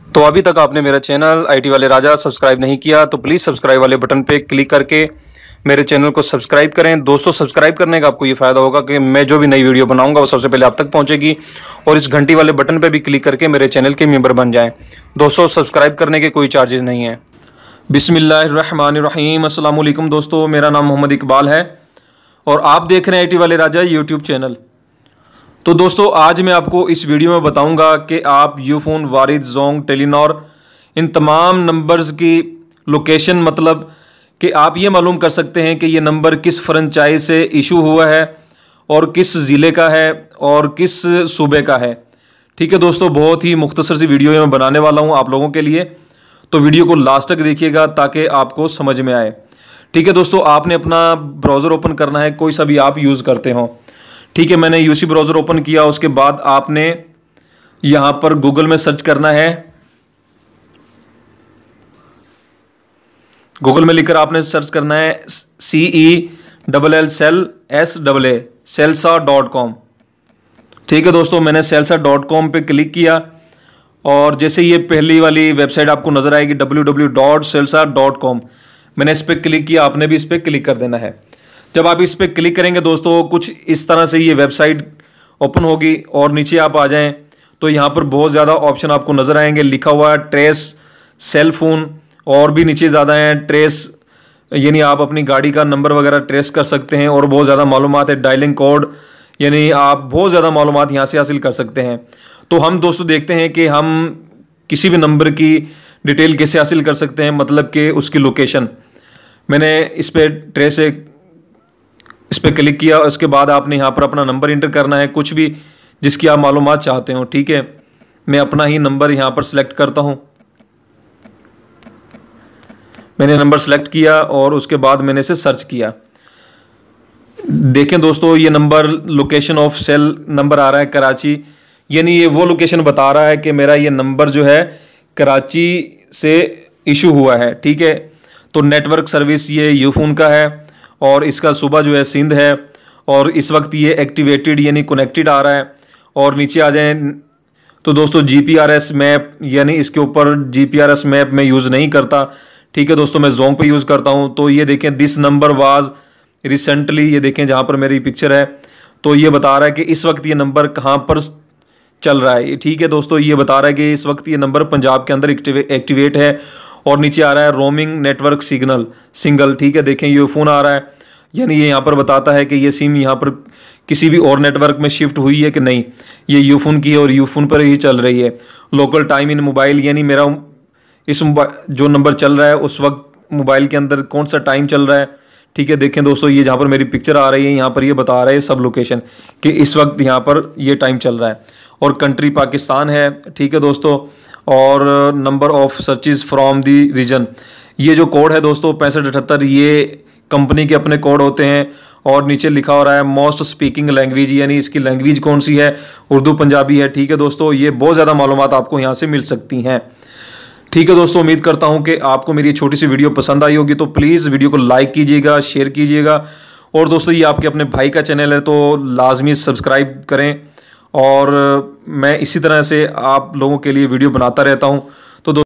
तो अभी तक आपने मेरा चैनल आईटी वाले राजा सब्सक्राइब नहीं किया तो प्लीज़ सब्सक्राइब वाले बटन पे क्लिक करके मेरे चैनल को सब्सक्राइब करें। दोस्तों, सब्सक्राइब करने का आपको ये फ़ायदा होगा कि मैं जो भी नई वीडियो बनाऊंगा वो सबसे पहले आप तक पहुंचेगी, और इस घंटी वाले बटन पे भी क्लिक करके मेरे चैनल के मेंबर बन जाएं। दोस्तों, सब्सक्राइब करने के कोई चार्जेस नहीं हैं। बिस्मिल्लाहिर्रहमानिर्रहीम। अस्सलाम वालेकुम दोस्तों, मेरा नाम मोहम्मद इकबाल है और आप देख रहे हैं आईटी वाले राजा यूट्यूब चैनल। तो दोस्तों, आज मैं आपको इस वीडियो में बताऊंगा कि आप यूफोन, वारिद, जोंग, टेलीनॉर इन तमाम नंबर्स की लोकेशन, मतलब कि आप ये मालूम कर सकते हैं कि ये नंबर किस फ्रेंचाइज से इशू हुआ है और किस ज़िले का है और किस सूबे का है। ठीक है दोस्तों, बहुत ही मुख्तसर सी वीडियो मैं बनाने वाला हूँ आप लोगों के लिए, तो वीडियो को लास्ट तक देखिएगा ताकि आपको समझ में आए। ठीक है दोस्तों, आपने अपना ब्राउज़र ओपन करना है, कोई सा भी आप यूज़ करते हो। ठीक है, मैंने यूसी ब्राउज़र ओपन किया। उसके बाद आपने यहाँ पर गूगल में सर्च करना है। गूगल में लिखकर आपने सर्च करना है CELLSA.com। ठीक है दोस्तों, मैंने celsa.com पे क्लिक किया और जैसे ये पहली वाली वेबसाइट आपको नज़र आएगी www.celsa.com, मैंने इस पर क्लिक किया। आपने भी इस पर क्लिक कर देना है। जब आप इस पर क्लिक करेंगे दोस्तों, कुछ इस तरह से ये वेबसाइट ओपन होगी और नीचे आप आ जाएं तो यहाँ पर बहुत ज़्यादा ऑप्शन आपको नज़र आएंगे। लिखा हुआ है ट्रेस सेल फोन, और भी नीचे ज़्यादा हैं ट्रेस, यानी आप अपनी गाड़ी का नंबर वगैरह ट्रेस कर सकते हैं, और बहुत ज़्यादा मालूमात है। डायलिंग कोड, यानी आप बहुत ज़्यादा मालूमात यहाँ से हासिल कर सकते हैं। तो हम दोस्तों देखते हैं कि हम किसी भी नंबर की डिटेल कैसे हासिल कर सकते हैं, मतलब कि उसकी लोकेशन। मैंने इस पर इस पर क्लिक किया। उसके बाद आपने यहाँ पर अपना नंबर इंटर करना है, कुछ भी जिसकी आप मालूमात चाहते हो। ठीक है, मैं अपना ही नंबर यहाँ पर सिलेक्ट करता हूँ। मैंने नंबर सेलेक्ट किया और उसके बाद मैंने इसे सर्च किया। देखें दोस्तों, ये number location of cell number आ रहा है कराची, यानी ये वो लोकेशन बता रहा है कि मेरा ये नंबर जो है कराची से इशू हुआ है। ठीक है, तो नेटवर्क सर्विस ये यूफोन का है और इसका सूबा जो है सिंध है, और इस वक्त ये एक्टिवेटेड यानी कनेक्टेड आ रहा है। और नीचे आ जाएं तो दोस्तों GPRS मैप, यानी इसके ऊपर GPRS मैप मैं यूज़ नहीं करता। ठीक है दोस्तों, मैं जोंग पे यूज़ करता हूँ। तो ये देखें, दिस नंबर वाज रिसेंटली, ये देखें जहाँ पर मेरी पिक्चर है, तो ये बता रहा है कि इस वक्त ये नंबर कहाँ पर चल रहा है। ठीक है दोस्तों, ये बता रहा है कि इस वक्त ये नंबर पंजाब के अंदर एक्टिवेट है। और नीचे आ रहा है रोमिंग नेटवर्क सिंगल। ठीक है, देखें ये फ़ोन आ रहा है, यानी ये यहाँ पर बताता है कि ये सिम यहाँ पर किसी भी और नेटवर्क में शिफ्ट हुई है कि नहीं, ये यूफोन की है और यूफोन पर ही चल रही है। लोकल टाइम इन मोबाइल, यानी मेरा इस जो नंबर चल रहा है उस वक्त मोबाइल के अंदर कौन सा टाइम चल रहा है। ठीक है, देखें दोस्तों, ये जहाँ पर मेरी पिक्चर आ रही है यहाँ पर ये बता रहा है सब लोकेशन कि इस वक्त यहाँ पर ये टाइम चल रहा है, और कंट्री पाकिस्तान है। ठीक है दोस्तों, और number of searches from the region, ये जो कोड है दोस्तों 6578, ये कंपनी के अपने कोड होते हैं। और नीचे लिखा हो रहा है मोस्ट स्पीकिंग लैंग्वेज, यानी इसकी लैंग्वेज कौन सी है, उर्दू पंजाबी है। ठीक है दोस्तों, ये बहुत ज़्यादा मालूमात आपको यहाँ से मिल सकती हैं। ठीक है दोस्तों, उम्मीद करता हूँ कि आपको मेरी छोटी सी वीडियो पसंद आई होगी, तो प्लीज़ वीडियो को लाइक कीजिएगा, शेयर कीजिएगा। और दोस्तों, ये आपके अपने भाई का चैनल है तो लाजमी सब्सक्राइब करें, और मैं इसी तरह से आप लोगों के लिए वीडियो बनाता रहता हूँ।